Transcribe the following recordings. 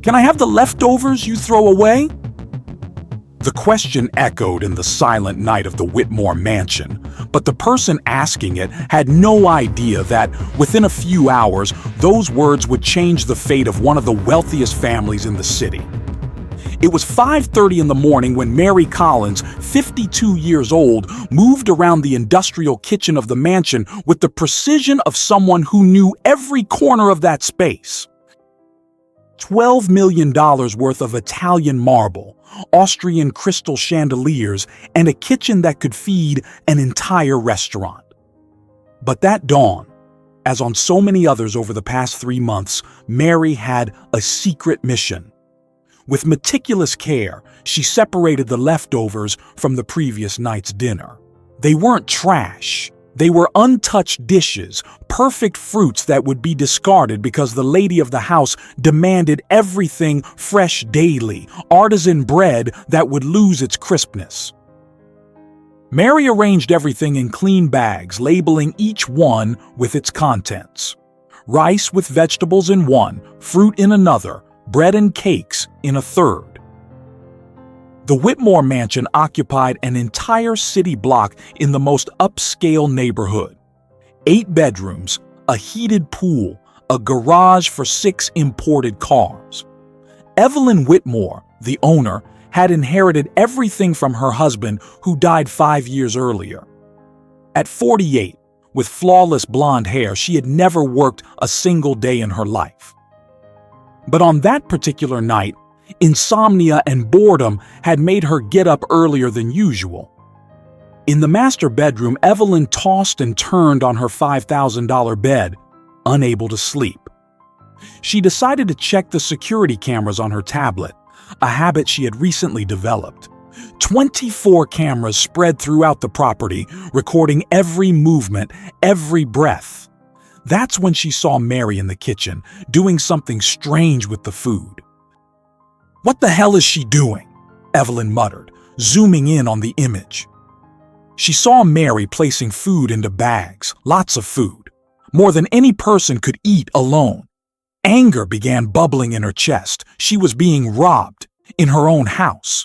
Can I have the leftovers you throw away?" The question echoed in the silent night of the Whitmore mansion, but the person asking it had no idea that, within a few hours, those words would change the fate of one of the wealthiest families in the city. It was 5:30 in the morning when Mary Collins, 52 years old, moved around the industrial kitchen of the mansion with the precision of someone who knew every corner of that space. $12 million worth of Italian marble, Austrian crystal chandeliers, and a kitchen that could feed an entire restaurant. But that dawn, as on so many others over the past 3 months, Mary had a secret mission. With meticulous care, she separated the leftovers from the previous night's dinner. They weren't trash. They were untouched dishes, perfect fruits that would be discarded because the lady of the house demanded everything fresh daily, artisan bread that would lose its crispness. Mary arranged everything in clean bags, labeling each one with its contents. Rice with vegetables in one, fruit in another, bread and cakes in a third. The Whitmore mansion occupied an entire city block in the most upscale neighborhood. 8 bedrooms, a heated pool, a garage for 6 imported cars. Evelyn Whitmore, the owner, had inherited everything from her husband, who died 5 years earlier. At 48, with flawless blonde hair, she had never worked a single day in her life. But on that particular night, insomnia and boredom had made her get up earlier than usual. In the master bedroom, Evelyn tossed and turned on her $5,000 bed, unable to sleep. She decided to check the security cameras on her tablet, a habit she had recently developed. 24 cameras spread throughout the property, recording every movement, every breath. That's when she saw Mary in the kitchen, doing something strange with the food. "What the hell is she doing?" Evelyn muttered, zooming in on the image. She saw Mary placing food into bags, lots of food, more than any person could eat alone. Anger began bubbling in her chest. She was being robbed in her own house.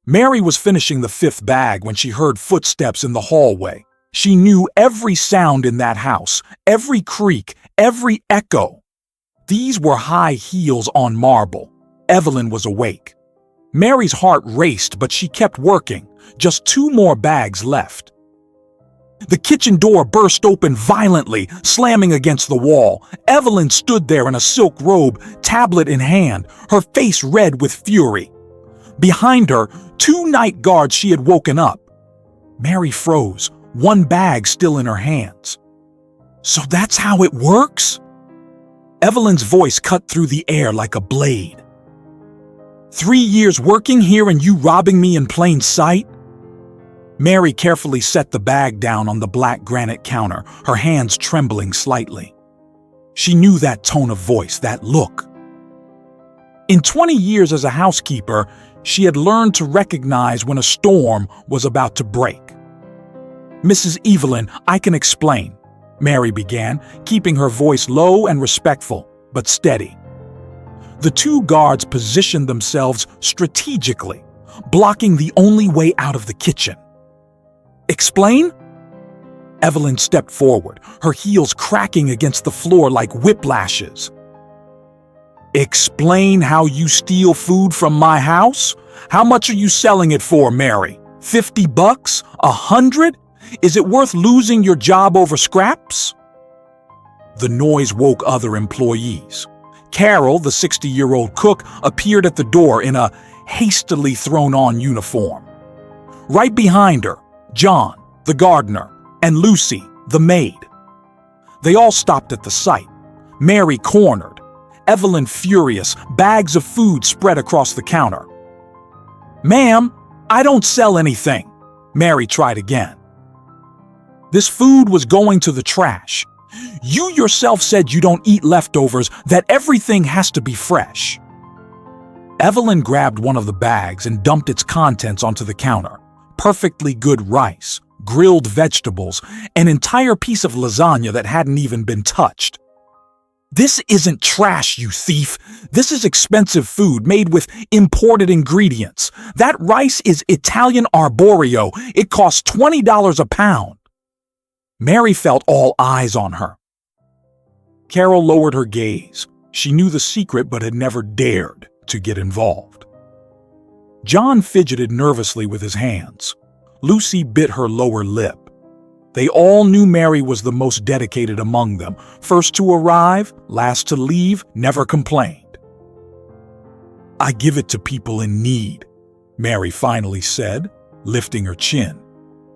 Mary was finishing the 5th bag when she heard footsteps in the hallway. She knew every sound in that house, every creak, every echo. These were high heels on marble. Evelyn was awake. Mary's heart raced, but she kept working. Just 2 more bags left. The kitchen door burst open violently, slamming against the wall. Evelyn stood there in a silk robe, tablet in hand, her face red with fury. Behind her, 2 night guards she had woken up. Mary froze, 1 bag still in her hands. "So that's how it works?" Evelyn's voice cut through the air like a blade. 3 years working here and you robbing me in plain sight? Mary carefully set the bag down on the black granite counter, her hands trembling slightly. She knew that tone of voice, that look. In 20 years as a housekeeper, she had learned to recognize when a storm was about to break. "Mrs. Evelyn, I can explain," Mary began, keeping her voice low and respectful, but steady. The 2 guards positioned themselves strategically, blocking the only way out of the kitchen. "Explain?" Evelyn stepped forward, her heels cracking against the floor like whiplashes. "Explain how you steal food from my house? How much are you selling it for, Mary? $50? $100? Is it worth losing your job over scraps?" The noise woke other employees. Carol, the 60-year-old cook, appeared at the door in a hastily thrown-on uniform. Right behind her, John, the gardener, and Lucy, the maid. They all stopped at the sight. Mary cornered, Evelyn furious, bags of food spread across the counter. "Ma'am, I don't sell anything," Mary tried again. "This food was going to the trash. You yourself said you don't eat leftovers, that everything has to be fresh." Evelyn grabbed one of the bags and dumped its contents onto the counter. Perfectly good rice, grilled vegetables, an entire piece of lasagna that hadn't even been touched. This isn't trash, you thief. This is expensive food made with imported ingredients. That rice is Italian arborio. It costs $20 a pound. Mary felt all eyes on her. Carol lowered her gaze. She knew the secret but had never dared to get involved. John fidgeted nervously with his hands. Lucy bit her lower lip. They all knew Mary was the most dedicated among them. First to arrive, last to leave, never complained. "I give it to people in need," Mary finally said, lifting her chin.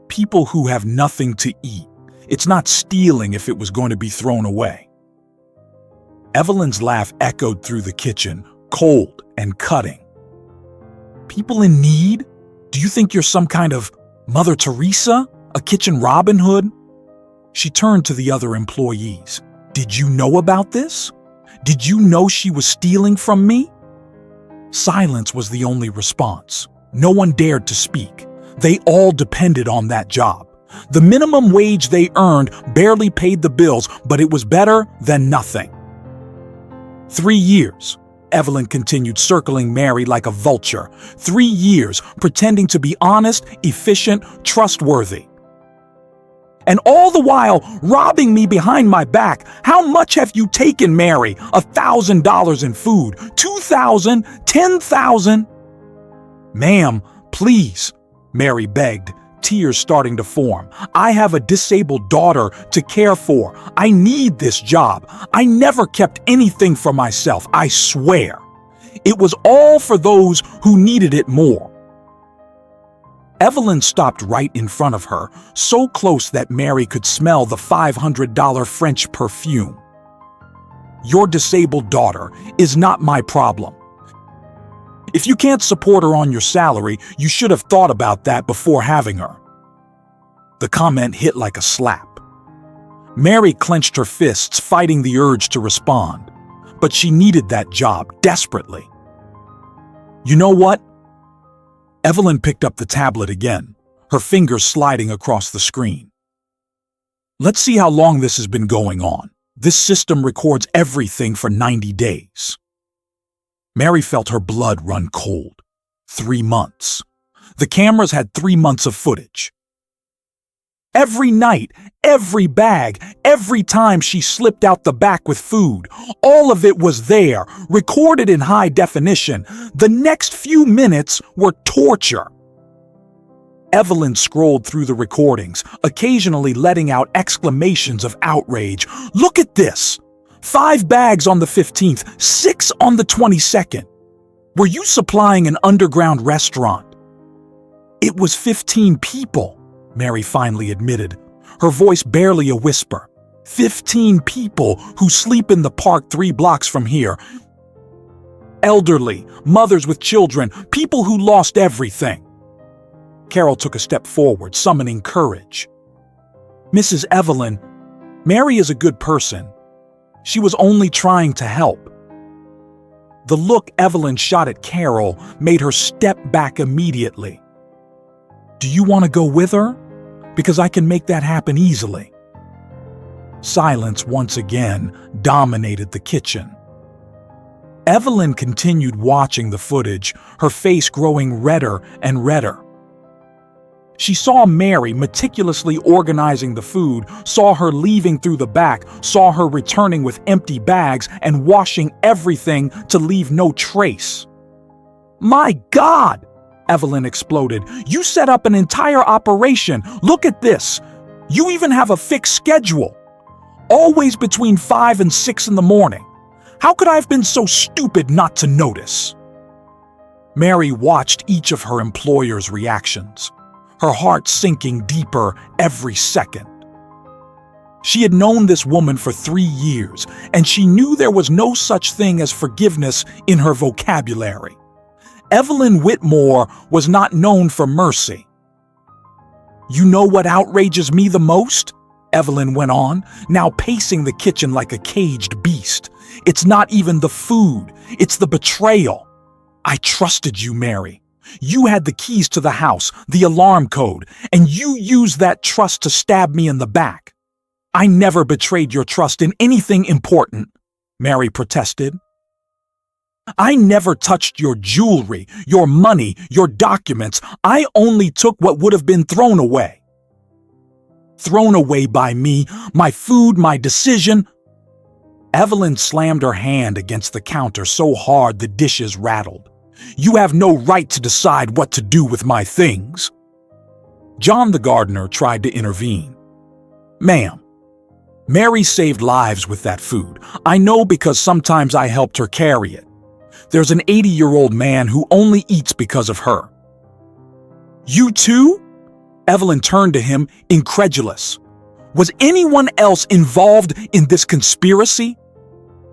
"People who have nothing to eat. It's not stealing if it was going to be thrown away." Evelyn's laugh echoed through the kitchen, cold and cutting. "People in need? Do you think you're some kind of Mother Teresa? A kitchen Robin Hood?" She turned to the other employees. "Did you know about this? Did you know she was stealing from me?" Silence was the only response. No one dared to speak. They all depended on that job. The minimum wage they earned barely paid the bills, but it was better than nothing. 3 years. Evelyn continued, circling Mary like a vulture. 3 years, pretending to be honest, efficient, trustworthy. "And all the while robbing me behind my back. How much have you taken, Mary? $1,000 in food, 2,000, 10,000. "Ma'am, please," Mary begged, tears starting to form. "I have a disabled daughter to care for. I need this job. I never kept anything for myself, I swear. It was all for those who needed it more." Evelyn stopped right in front of her, so close that Mary could smell the $500 French perfume. "Your disabled daughter is not my problem. If you can't support her on your salary, you should have thought about that before having her." The comment hit like a slap. Mary clenched her fists, fighting the urge to respond. But she needed that job desperately. "You know what?" Evelyn picked up the tablet again, her fingers sliding across the screen. "Let's see how long this has been going on. This system records everything for 90 days. Mary felt her blood run cold. 3 months. The cameras had 3 months of footage. Every night, every bag, every time she slipped out the back with food, all of it was there, recorded in high definition. The next few minutes were torture. Evelyn scrolled through the recordings, occasionally letting out exclamations of outrage. "Look at this! 5 bags on the 15th, 6 on the 22nd. Were you supplying an underground restaurant?" "It was 15 people," Mary finally admitted, her voice barely a whisper. 15 people who sleep in the park 3 blocks from here. Elderly, mothers with children, people who lost everything. Carol took a step forward, summoning courage. "Mrs. Evelyn, Mary is a good person. She was only trying to help." The look Evelyn shot at Carol made her step back immediately. "Do you want to go with her? Because I can make that happen easily." Silence once again dominated the kitchen. Evelyn continued watching the footage, her face growing redder and redder. She saw Mary meticulously organizing the food, saw her leaving through the back, saw her returning with empty bags and washing everything to leave no trace. "My God!" Evelyn exploded. "You set up an entire operation. Look at this. You even have a fixed schedule. Always between 5 and 6 in the morning. How could I have been so stupid not to notice?" Mary watched each of her employers' reactions, her heart sinking deeper every second. She had known this woman for 3 years, and she knew there was no such thing as forgiveness in her vocabulary. Evelyn Whitmore was not known for mercy. "You know what outrages me the most?" Evelyn went on, now pacing the kitchen like a caged beast. "It's not even the food, it's the betrayal. I trusted you, Mary. You had the keys to the house, the alarm code, and you used that trust to stab me in the back. I never betrayed your trust in anything important. Mary protested. "I never touched your jewelry, your money, your documents. I only took what would have been thrown away." "Thrown away by me, my food, my decision." Evelyn slammed her hand against the counter so hard the dishes rattled. "You have no right to decide what to do with my things." John the gardener tried to intervene. "Ma'am, Mary saved lives with that food. I know because sometimes I helped her carry it. There's an 80-year-old man who only eats because of her." "You too?" Evelyn turned to him, incredulous. "Was anyone else involved in this conspiracy?"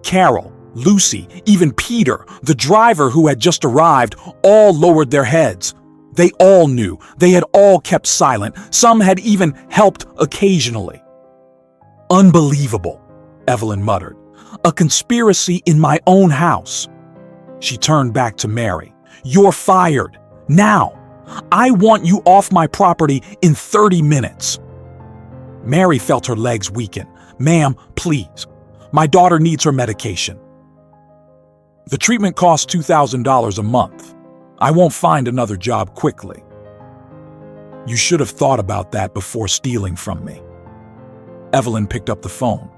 Carol, Lucy, even Peter, the driver who had just arrived, all lowered their heads. They all knew. They had all kept silent. Some had even helped occasionally. "Unbelievable," Evelyn muttered. "A conspiracy in my own house." She turned back to Mary. "You're fired. Now. I want you off my property in 30 minutes." Mary felt her legs weaken. "Ma'am, please. My daughter needs her medication." "The treatment costs $2,000 a month. I won't find another job quickly." "You should have thought about that before stealing from me." Evelyn picked up the phone.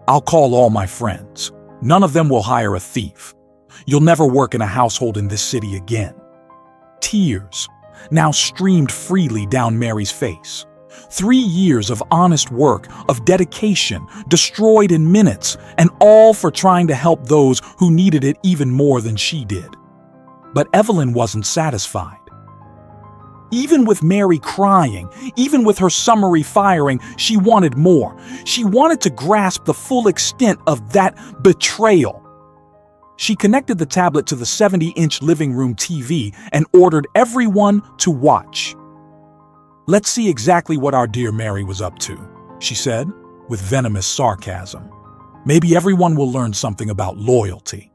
"I'll call all my friends. None of them will hire a thief. You'll never work in a household in this city again." Tears now streamed freely down Mary's face. 3 years of honest work, of dedication, destroyed in minutes, and all for trying to help those who needed it even more than she did. But Evelyn wasn't satisfied. Even with Mary crying, even with her summary firing, she wanted more. She wanted to grasp the full extent of that betrayal. She connected the tablet to the 70-inch living room TV and ordered everyone to watch. "Let's see exactly what our dear Mary was up to," she said, with venomous sarcasm. "Maybe everyone will learn something about loyalty."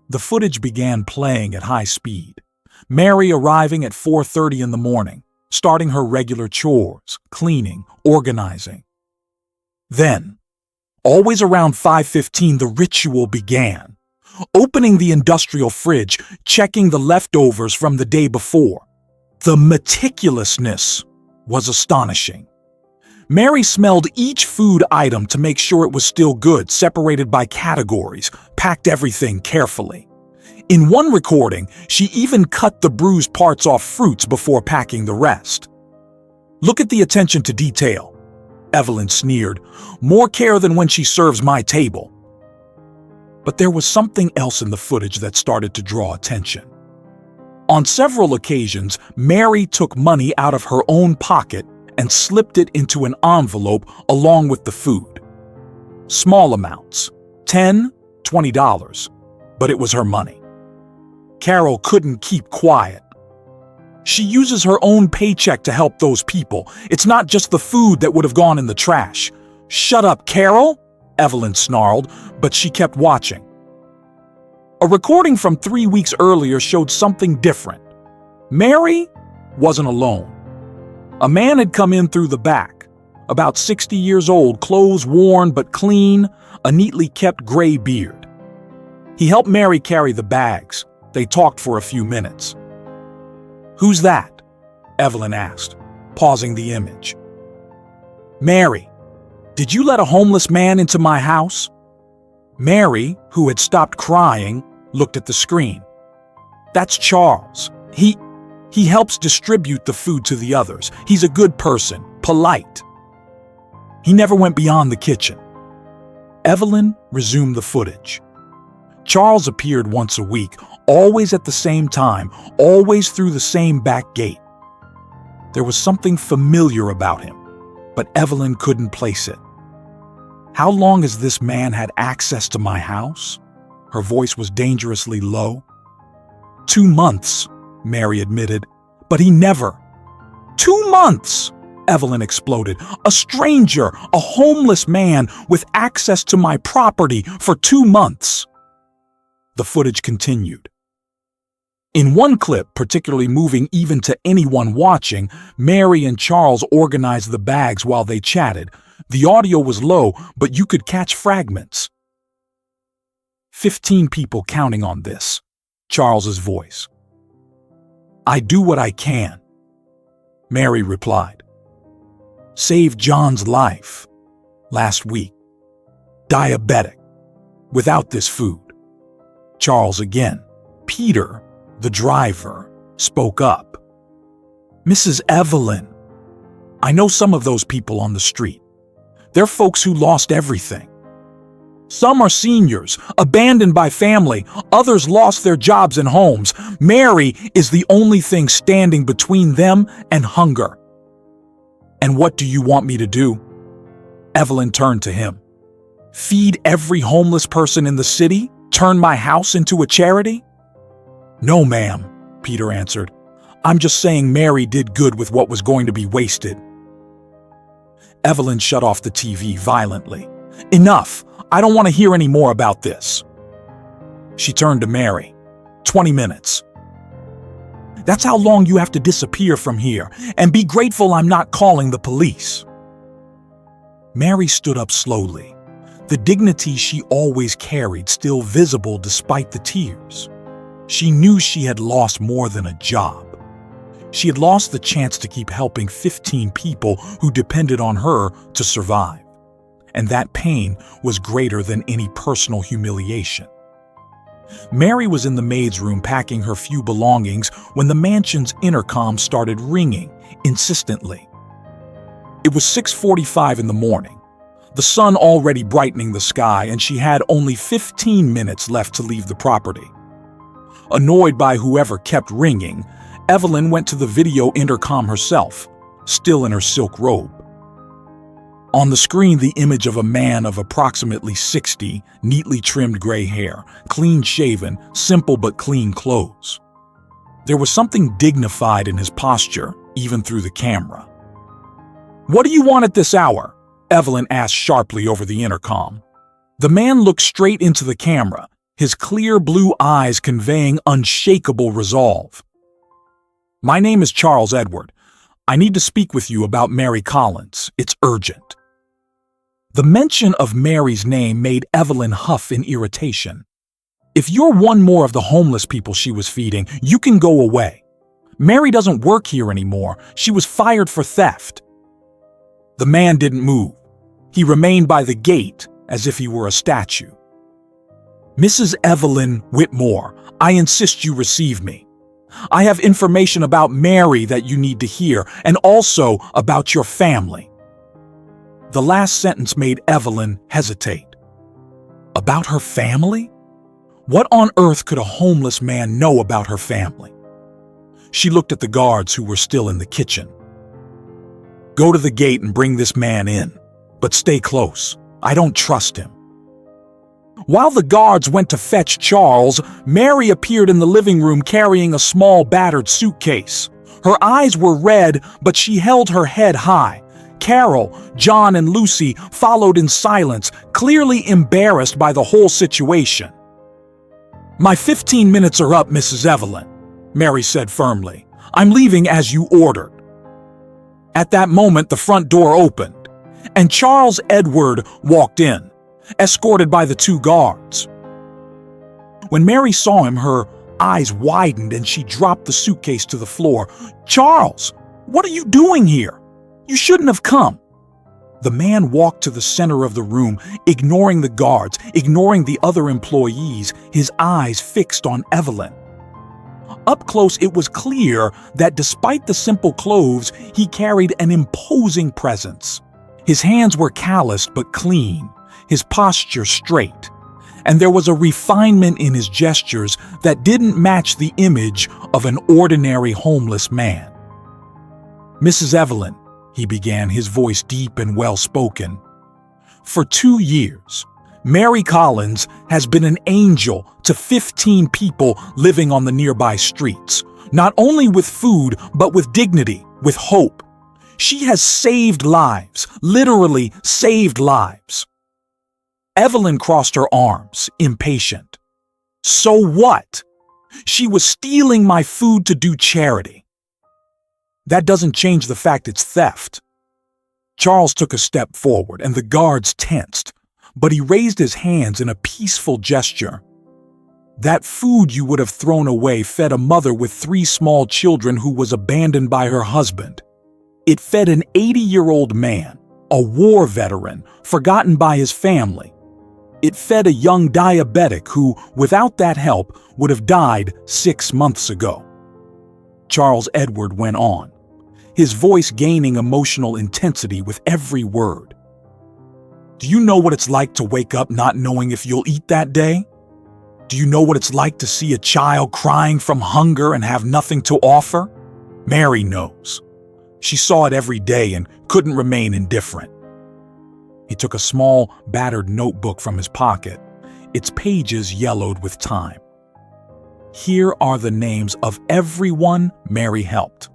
The footage began playing at high speed. Mary arriving at 4:30 in the morning, starting her regular chores, cleaning, organizing. Then, always around 5:15, the ritual began. Opening the industrial fridge, checking the leftovers from the day before. The meticulousness was astonishing. Mary smelled each food item to make sure it was still good, separated by categories, packed everything carefully. In one recording, she even cut the bruised parts off fruits before packing the rest. "Look at the attention to detail," Evelyn sneered. "More care than when she serves my table." But there was something else in the footage that started to draw attention. On several occasions, Mary took money out of her own pocket and slipped it into an envelope along with the food. Small amounts, $10, $20, but it was her money. Carol couldn't keep quiet. "She uses her own paycheck to help those people. It's not just the food that would have gone in the trash." "Shut up, Carol," Evelyn snarled, but she kept watching. A recording from 3 weeks earlier showed something different. Mary wasn't alone. A man had come in through the back, about 60 years old, clothes worn but clean, a neatly kept gray beard. He helped Mary carry the bags. They talked for a few minutes. "Who's that?" Evelyn asked, pausing the image. "Mary, did you let a homeless man into my house?" Mary, who had stopped crying, looked at the screen. "That's Charles. He helps distribute the food to the others. He's a good person, polite. He never went beyond the kitchen." Evelyn resumed the footage. Charles appeared once a week, always at the same time, always through the same back gate. There was something familiar about him, but Evelyn couldn't place it. "How long has this man had access to my house?" Her voice was dangerously low. 2 months, Mary admitted, "but he never—" 2 months! Evelyn exploded. "A stranger, a homeless man with access to my property for 2 months. The footage continued. In one clip, particularly moving even to anyone watching, Mary and Charles organized the bags while they chatted. The audio was low, but you could catch fragments. 15 people counting on this. Charles's voice. I do what I can, Mary replied. Saved John's life last week. Diabetic. Without this food. Charles again. Peter, the driver, spoke up. Mrs. Evelyn, I know some of those people on the street. They're folks who lost everything. Some are seniors, abandoned by family. Others lost their jobs and homes. Mary is the only thing standing between them and hunger. And what do you want me to do? Evelyn turned to him. Feed every homeless person in the city? Turn my house into a charity? No, ma'am, Peter answered. I'm just saying Mary did good with what was going to be wasted. Evelyn shut off the TV violently. Enough! I don't want to hear any more about this. She turned to Mary. 20 minutes. That's how long you have to disappear from here, and be grateful I'm not calling the police. Mary stood up slowly, the dignity she always carried still visible despite the tears. She knew she had lost more than a job. She had lost the chance to keep helping 15 people who depended on her to survive. And that pain was greater than any personal humiliation. Mary was in the maid's room packing her few belongings when the mansion's intercom started ringing insistently. It was 6:45 in the morning, the sun already brightening the sky, and she had only 15 minutes left to leave the property. Annoyed by whoever kept ringing, Evelyn went to the video intercom herself, still in her silk robe. On the screen, the image of a man of approximately 60, neatly trimmed gray hair, clean-shaven, simple but clean clothes. There was something dignified in his posture, even through the camera. What do you want at this hour? Evelyn asked sharply over the intercom. The man looked straight into the camera, his clear blue eyes conveying unshakable resolve. My name is Charles Edward. I need to speak with you about Mary Collins. It's urgent. The mention of Mary's name made Evelyn huff in irritation. If you're one more of the homeless people she was feeding, you can go away. Mary doesn't work here anymore. She was fired for theft. The man didn't move. He remained by the gate as if he were a statue. Mrs. Evelyn Whitmore, I insist you receive me. I have information about Mary that you need to hear, and also about your family. The last sentence made Evelyn hesitate. About her family? What on earth could a homeless man know about her family? She looked at the guards who were still in the kitchen. Go to the gate and bring this man in, but stay close. I don't trust him. While the guards went to fetch Charles, Mary appeared in the living room carrying a small battered suitcase. Her eyes were red, but she held her head high. Carol, John, and Lucy followed in silence, clearly embarrassed by the whole situation. My 15 minutes are up, Mrs. Evelyn, Mary said firmly. I'm leaving as you ordered. At that moment, the front door opened, and Charles Edward walked in, escorted by the two guards. When Mary saw him, her eyes widened and she dropped the suitcase to the floor. Charles, what are you doing here? You shouldn't have come. The man walked to the center of the room, ignoring the guards, ignoring the other employees, his eyes fixed on Evelyn. Up close, it was clear that despite the simple clothes, he carried an imposing presence. His hands were calloused but clean, his posture straight, and there was a refinement in his gestures that didn't match the image of an ordinary homeless man. Mrs. Evelyn, he began, his voice deep and well-spoken. For 2 years, Mary Collins has been an angel to 15 people living on the nearby streets, not only with food, but with dignity, with hope. She has saved lives, literally saved lives. Evelyn crossed her arms, impatient. So what? She was stealing my food to do charity. That doesn't change the fact it's theft. Charles took a step forward, and the guards tensed. but he raised his hands in a peaceful gesture. That food you would have thrown away fed a mother with 3 small children who was abandoned by her husband. It fed an 80-year-old man, a war veteran, forgotten by his family. It fed a young diabetic who, without that help, would have died 6 months ago. Charles Edward went on, his voice gaining emotional intensity with every word. Do you know what it's like to wake up not knowing if you'll eat that day? Do you know what it's like to see a child crying from hunger and have nothing to offer? Mary knows. She saw it every day and couldn't remain indifferent. He took a small, battered notebook from his pocket, its pages yellowed with time. Here are the names of everyone Mary helped.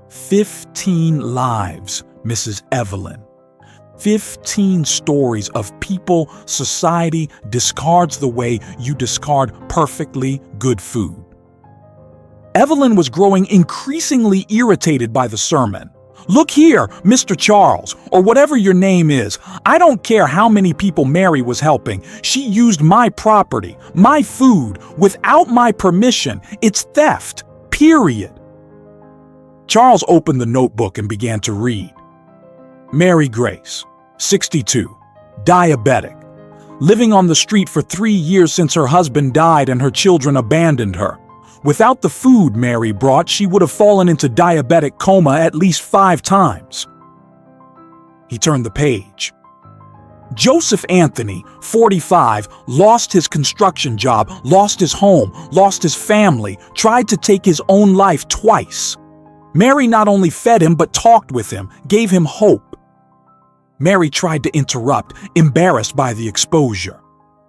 15 lives, Mrs. Evelyn. 15 stories of people society discards the way you discard perfectly good food. Evelyn was growing increasingly irritated by the sermon. Look here, Mr. Charles, or whatever your name is. I don't care how many people Mary was helping. She used my property, my food, without my permission. It's theft, period. Charles opened the notebook and began to read. Mary Grace, 62, diabetic, living on the street for 3 years since her husband died and her children abandoned her. Without the food Mary brought, she would have fallen into diabetic coma at least 5 times. He turned the page. Joseph Anthony, 45, lost his construction job, lost his home, lost his family, tried to take his own life twice. Mary not only fed him but talked with him, gave him hope. Mary tried to interrupt, embarrassed by the exposure.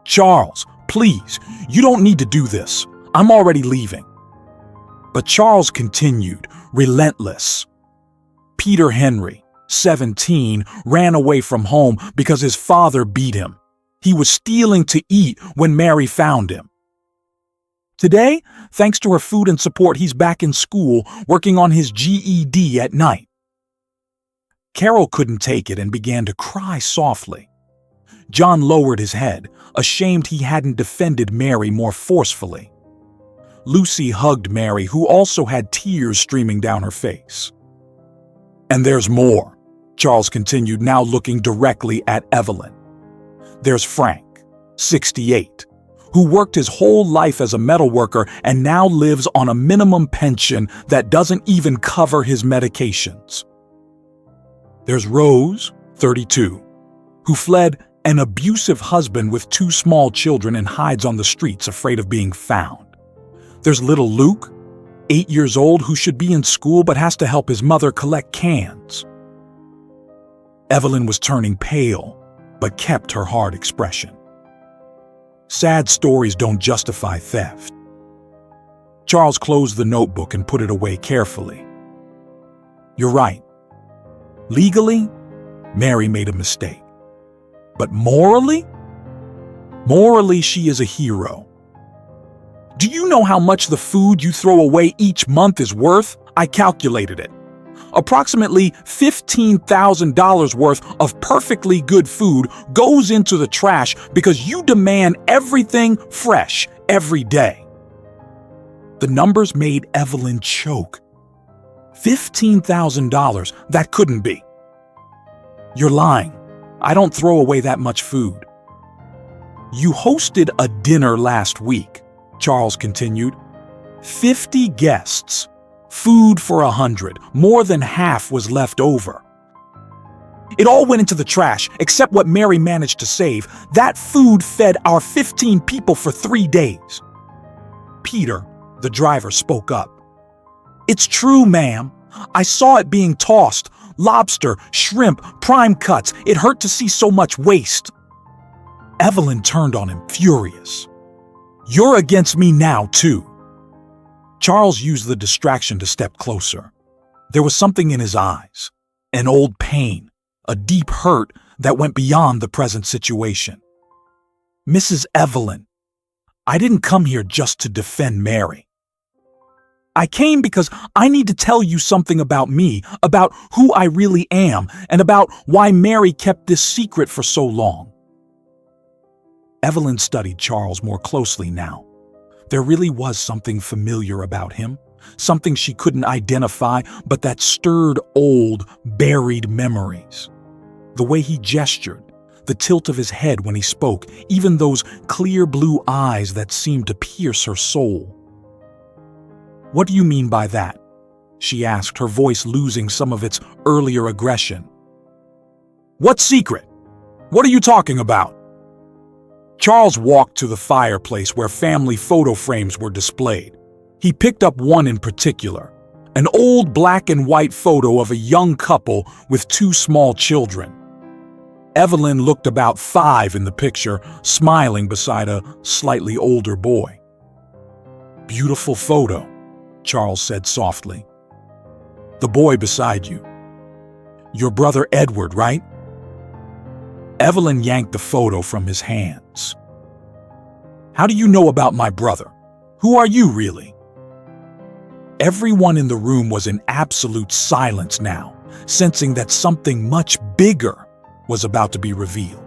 Charles, please, you don't need to do this. I'm already leaving. But Charles continued, relentless. Peter Henry, 17, ran away from home because his father beat him. He was stealing to eat when Mary found him. Today, thanks to her food and support, he's back in school, working on his GED at night. Carol couldn't take it and began to cry softly. John lowered his head, ashamed he hadn't defended Mary more forcefully. Lucy hugged Mary, who also had tears streaming down her face. And there's more, Charles continued, now looking directly at Evelyn. There's Frank, 68, who worked his whole life as a metal worker and now lives on a minimum pension that doesn't even cover his medications. There's Rose, 32, who fled an abusive husband with 2 small children and hides on the streets afraid of being found. There's little Luke, 8 years old, who should be in school but has to help his mother collect cans. Evelyn was turning pale, but kept her hard expression. Sad stories don't justify theft. Charles closed the notebook and put it away carefully. You're right. Legally, Mary made a mistake. But morally? Morally, she is a hero. Do you know how much the food you throw away each month is worth? I calculated it. Approximately $15,000 worth of perfectly good food goes into the trash because you demand everything fresh every day. The numbers made Evelyn choke. $15,000, that couldn't be. You're lying. I don't throw away that much food. You hosted a dinner last week, Charles continued. 50 guests. Food for 100. More than half was left over. It all went into the trash, except what Mary managed to save. That food fed our 15 people for 3 days. Peter, the driver, spoke up. It's true, ma'am. I saw it being tossed. Lobster, shrimp, prime cuts. It hurt to see so much waste. Evelyn turned on him, furious. You're against me now, too. Charles used the distraction to step closer. There was something in his eyes, an old pain, a deep hurt that went beyond the present situation. Mrs. Evelyn, I didn't come here just to defend Mary. I came because I need to tell you something about me, about who I really am, and about why Mary kept this secret for so long. Evelyn studied Charles more closely now. There really was something familiar about him, something she couldn't identify, but that stirred old, buried memories. The way he gestured, the tilt of his head when he spoke, even those clear blue eyes that seemed to pierce her soul. "What do you mean by that?" she asked, her voice losing some of its earlier aggression. "What secret? What are you talking about?" Charles walked to the fireplace where family photo frames were displayed. He picked up one in particular, an old black and white photo of a young couple with two small children. Evelyn looked about 5 in the picture, smiling beside a slightly older boy. "Beautiful photo," Charles said softly. "The boy beside you. Your brother Edward, right?" Evelyn yanked the photo from his hands. "How do you know about my brother? Who are you really?" Everyone in the room was in absolute silence now, sensing that something much bigger was about to be revealed.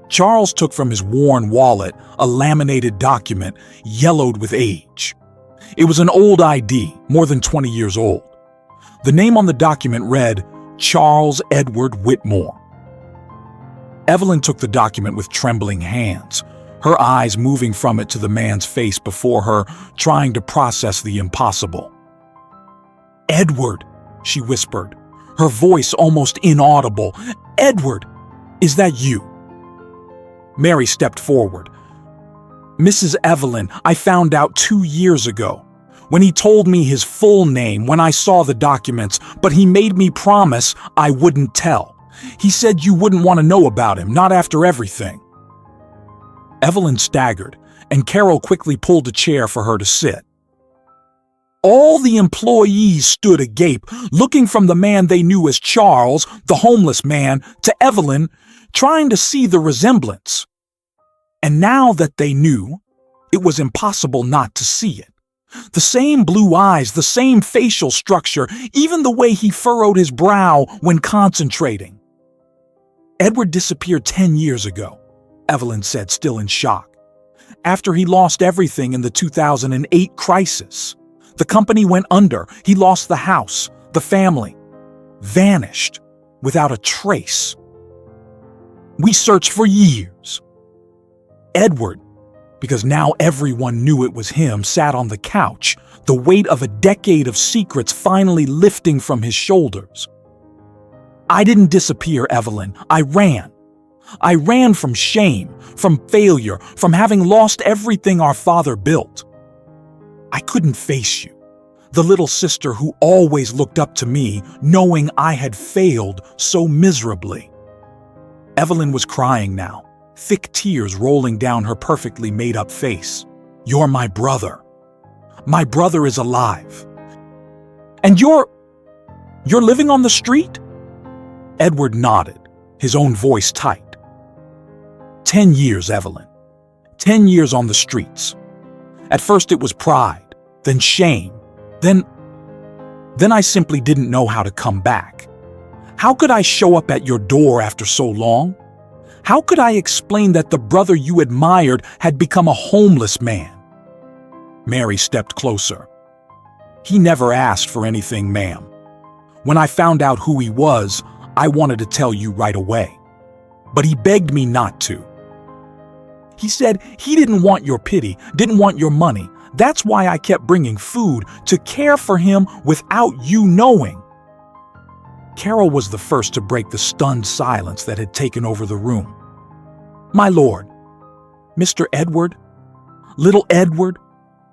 Charles took from his worn wallet a laminated document yellowed with age. It was an old ID, more than 20 years old. The name on the document read, Charles Edward Whitmore. Evelyn took the document with trembling hands, her eyes moving from it to the man's face before her, trying to process the impossible. "Edward," she whispered, her voice almost inaudible. "Edward, is that you?" Mary stepped forward. "Mrs. Evelyn, I found out 2 years ago, when he told me his full name when I saw the documents, but he made me promise I wouldn't tell. He said you wouldn't want to know about him, not after everything." Evelyn staggered, and Carol quickly pulled a chair for her to sit. All the employees stood agape, looking from the man they knew as Charles, the homeless man, to Evelyn, trying to see the resemblance. And now that they knew, it was impossible not to see it. The same blue eyes, the same facial structure, even the way he furrowed his brow when concentrating. "Edward disappeared 10 years ago," Evelyn said, still in shock. "After he lost everything in the 2008 crisis. The company went under, he lost the house, the family. Vanished, without a trace. We searched for years. Edward, because now everyone knew it was him, sat on the couch, the weight of a decade of secrets finally lifting from his shoulders. I didn't disappear, Evelyn. I ran. I ran from shame, from failure, from having lost everything our father built. I couldn't face you, the little sister who always looked up to me, knowing I had failed so miserably." Evelyn was crying now, thick tears rolling down her perfectly made-up face. "You're my brother. My brother is alive. And you're living on the street?" Edward nodded, his own voice tight. 10 years, Evelyn. 10 years on the streets. At first it was pride, then shame, then I simply didn't know how to come back. How could I show up at your door after so long? How could I explain that the brother you admired had become a homeless man? Mary stepped closer. "He never asked for anything, ma'am. When I found out who he was, I wanted to tell you right away. But he begged me not to. He said he didn't want your pity, didn't want your money. That's why I kept bringing food, to care for him without you knowing." Carol was the first to break the stunned silence that had taken over the room. "My lord, Mr. Edward, little Edward,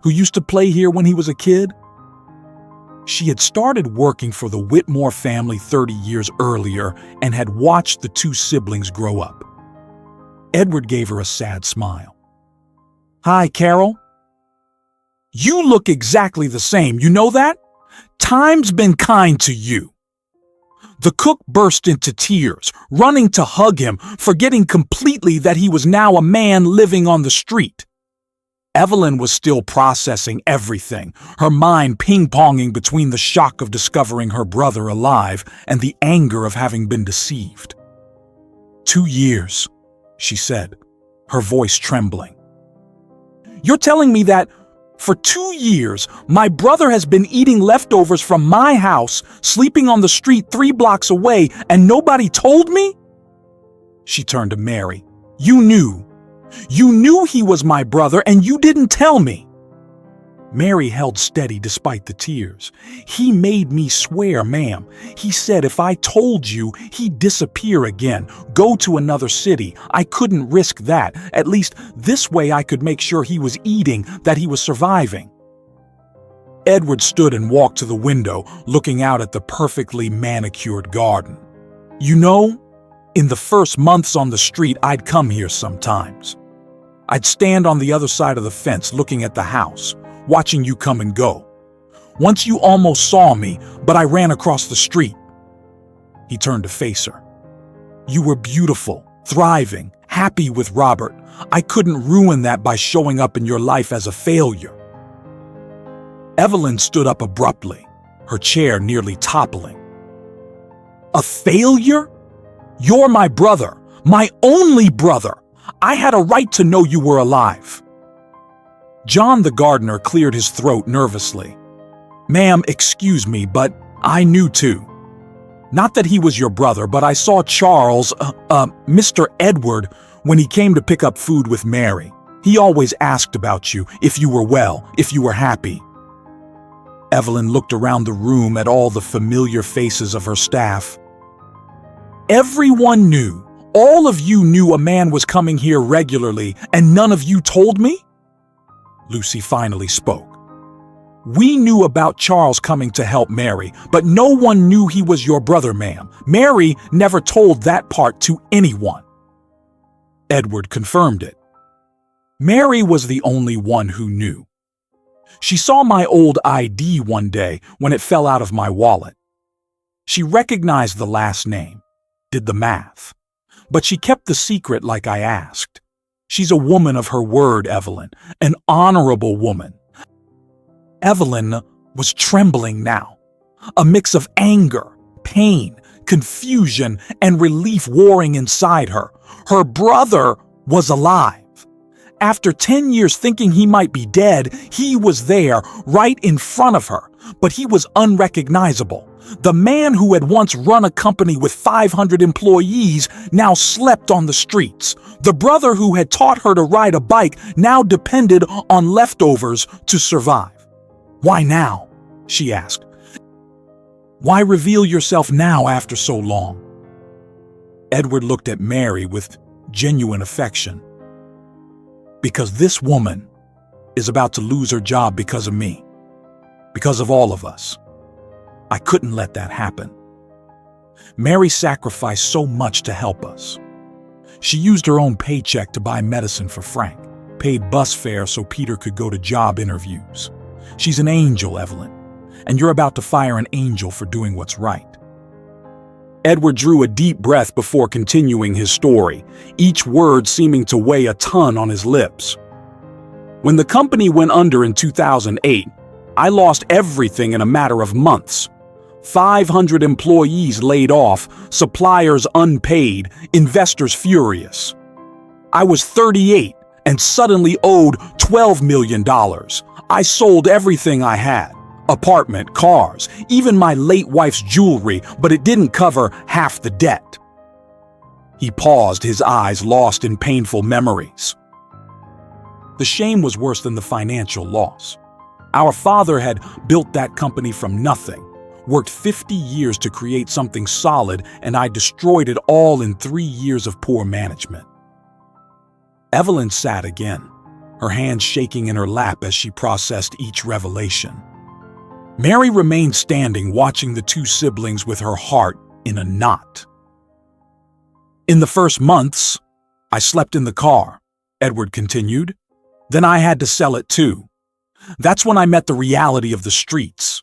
who used to play here when he was a kid?" She had started working for the Whitmore family 30 years earlier and had watched the two siblings grow up. Edward gave her a sad smile. "Hi, Carol. You look exactly the same, you know that? Time's been kind to you." The cook burst into tears, running to hug him, forgetting completely that he was now a man living on the street. Evelyn was still processing everything, her mind ping-ponging between the shock of discovering her brother alive and the anger of having been deceived. 2 years, she said. her voice trembling. "You're telling me that for 2 years, my brother has been eating leftovers from my house, sleeping on the street 3 blocks away, and nobody told me?" She turned to Mary. "You knew. You knew he was my brother, and you didn't tell me." Mary held steady despite the tears. "He made me swear, ma'am. He said if I told you, he'd disappear again, go to another city. I couldn't risk that. At least this way I could make sure he was eating, that he was surviving." Edward stood and walked to the window, looking out at the perfectly manicured garden. "You know, in the first months on the street, I'd come here sometimes. I'd stand on the other side of the fence looking at the house, watching you come and go. Once you almost saw me, but I ran across the street." He turned to face her. "You were beautiful, thriving, happy with Robert. I couldn't ruin that by showing up in your life as a failure." Evelyn stood up abruptly, her chair nearly toppling. "A failure? You're my brother, my only brother. I had a right to know you were alive." John the gardener cleared his throat nervously. "Ma'am, excuse me, but I knew too. Not that he was your brother, but I saw Charles, Mr. Edward, when he came to pick up food with Mary. He always asked about you, if you were well, if you were happy." Evelyn looked around the room at all the familiar faces of her staff. "Everyone knew, all of you knew a man was coming here regularly, and none of you told me?" Lucy finally spoke. "We knew about Charles coming to help Mary, but no one knew he was your brother, ma'am. Mary never told that part to anyone." Edward confirmed it. "Mary was the only one who knew. She saw my old ID one day when it fell out of my wallet. She recognized the last name, did the math, but she kept the secret like I asked. She's a woman of her word, Evelyn, an honorable woman." Evelyn was trembling now. A mix of anger, pain, confusion, and relief warring inside her. Her brother was alive. After 10 years thinking he might be dead, he was there, right in front of her, but he was unrecognizable. The man who had once run a company with 500 employees now slept on the streets. The brother who had taught her to ride a bike now depended on leftovers to survive. "Why now?" she asked. "Why reveal yourself now after so long?" Edward looked at Mary with genuine affection. "Because this woman is about to lose her job because of me, because of all of us. I couldn't let that happen. Mary sacrificed so much to help us. She used her own paycheck to buy medicine for Frank, paid bus fare so Peter could go to job interviews. She's an angel, Evelyn, and you're about to fire an angel for doing what's right." Edward drew a deep breath before continuing his story, each word seeming to weigh a ton on his lips. "When the company went under in 2008, I lost everything in a matter of months. 500 employees laid off, suppliers unpaid, investors furious. I was 38 and suddenly owed $12 million. I sold everything I had. Apartment, cars, even my late wife's jewelry, but it didn't cover half the debt." He paused, his eyes lost in painful memories. The shame was worse than the financial loss. Our father had built that company from nothing, worked 50 years to create something solid, and I destroyed it all in 3 years of poor management. Evelyn sat again, her hands shaking in her lap as she processed each revelation. Mary remained standing, watching the two siblings with her heart in a knot. "In the first months, I slept in the car," Edward continued. "Then I had to sell it too. That's when I met the reality of the streets.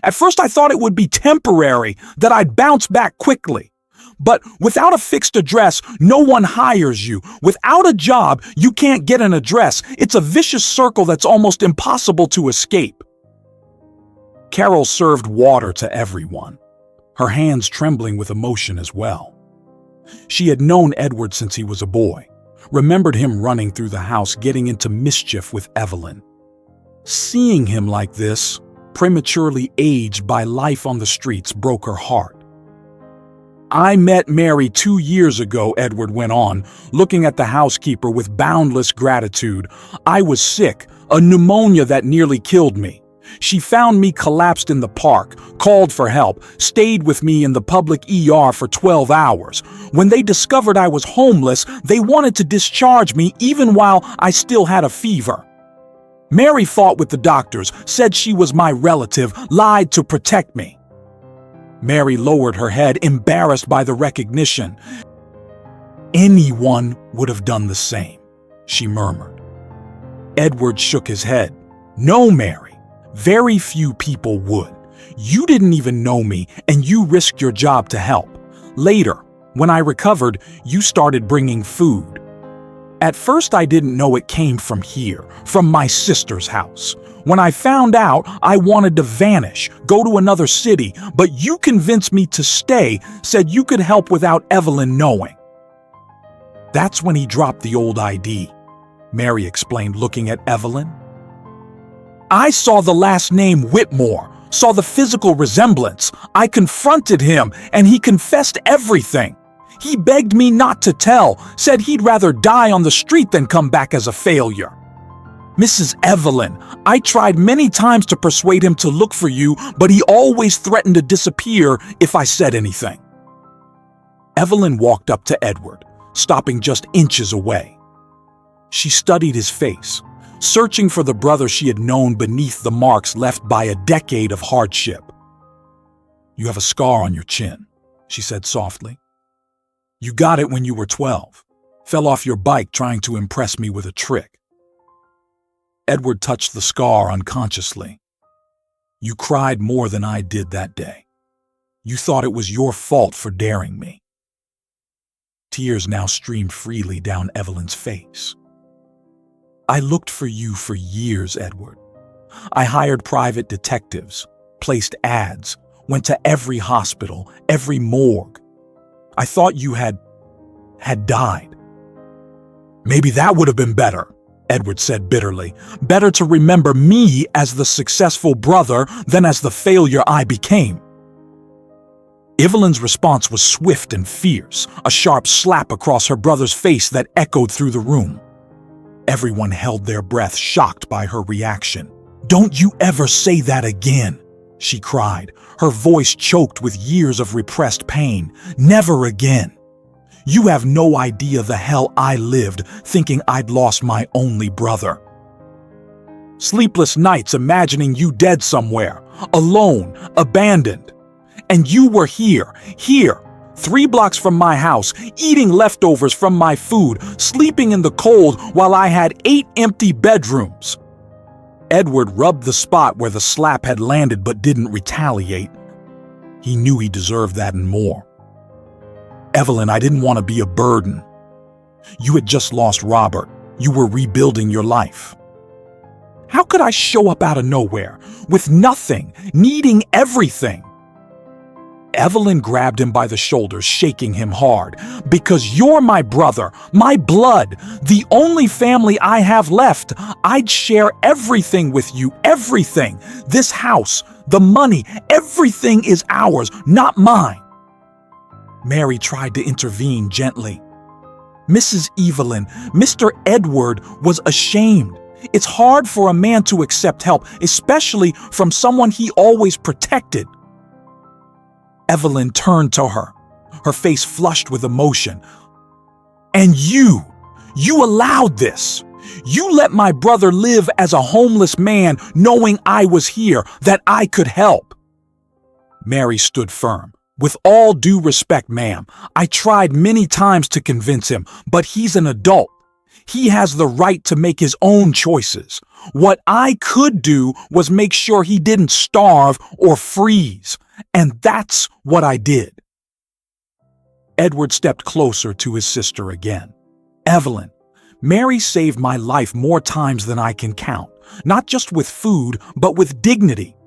At first I thought it would be temporary, that I'd bounce back quickly. But without a fixed address, no one hires you. Without a job, you can't get an address. It's a vicious circle that's almost impossible to escape." Carol served water to everyone, her hands trembling with emotion as well. She had known Edward since he was a boy. remembered him running through the house, getting into mischief with Evelyn. Seeing him like this, prematurely aged by life on the streets, broke her heart. I met Mary 2 years ago, Edward went on, looking at the housekeeper with boundless gratitude. I was sick, a pneumonia that nearly killed me. She found me collapsed in the park, called for help, stayed with me in the public ER for 12 hours. When they discovered I was homeless, they wanted to discharge me even while I still had a fever. Mary fought with the doctors, said she was my relative, lied to protect me. Mary lowered her head, embarrassed by the recognition. Anyone would have done the same, she murmured. Edward shook his head. No, Mary, very few people would. You didn't even know me, and you risked your job to help. Later, when I recovered, you started bringing food. At first, I didn't know it came from here, from my sister's house. When I found out, I wanted to vanish, go to another city, but you convinced me to stay, said you could help without Evelyn knowing. That's when he dropped the old ID, Mary explained, looking at Evelyn. I saw the last name Whitmore, saw the physical resemblance. I confronted him, and he confessed everything. He begged me not to tell, said he'd rather die on the street than come back as a failure. Mrs. Evelyn, I tried many times to persuade him to look for you, but he always threatened to disappear if I said anything. Evelyn walked up to Edward, stopping just inches away. She studied his face, searching for the brother she had known beneath the marks left by a decade of hardship. You have a scar on your chin, she said softly. You got it when you were 12. Fell off your bike trying to impress me with a trick. Edward touched the scar unconsciously. You cried more than I did that day. You thought it was your fault for daring me. Tears now streamed freely down Evelyn's face. I looked for you for years, Edward. I hired private detectives, placed ads, went to every hospital, every morgue. I thought you had died. Maybe that would have been better, Edward said bitterly. Better to remember me as the successful brother than as the failure I became. Evelyn's response was swift and fierce, a sharp slap across her brother's face that echoed through the room. Everyone held their breath, shocked by her reaction. Don't you ever say that again, she cried, her voice choked with years of repressed pain. Never again. You have no idea the hell I lived thinking I'd lost my only brother. Sleepless nights imagining you dead somewhere, alone, abandoned. And you were here, 3 blocks from my house, eating leftovers from my food, sleeping in the cold while I had 8 empty bedrooms. Edward rubbed the spot where the slap had landed but didn't retaliate. He knew he deserved that and more. Evelyn, I didn't want to be a burden. You had just lost Robert. You were rebuilding your life. How could I show up out of nowhere, with nothing, needing everything? Evelyn grabbed him by the shoulders, shaking him hard. Because you're my brother, my blood, the only family I have left. I'd share everything with you, everything. This house, the money, everything is ours, not mine. Mary tried to intervene gently. Mrs. Evelyn, Mr. Edward was ashamed. It's hard for a man to accept help, especially from someone he always protected. Evelyn turned to her, her face flushed with emotion. And you allowed this. You let my brother live as a homeless man, knowing I was here, that I could help. Mary stood firm. With all due respect, ma'am, I tried many times to convince him, but he's an adult. He has the right to make his own choices. What I could do was make sure he didn't starve or freeze, and that's what I did. Edward stepped closer to his sister again. Evelyn, Mary saved my life more times than I can count, not just with food, but with dignity.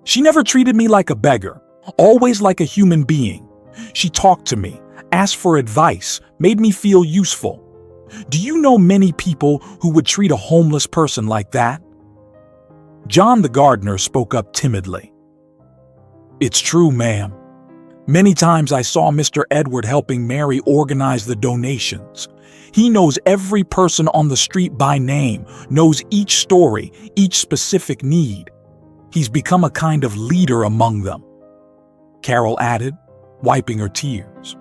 She never treated me like a beggar, always like a human being. She talked to me, asked for advice, made me feel useful. Do you know many people who would treat a homeless person like that?" John the gardener spoke up timidly. "It's true, ma'am. Many times I saw Mr. Edward helping Mary organize the donations. He knows every person on the street by name, knows each story, each specific need. He's become a kind of leader among them," Carol added, wiping her tears.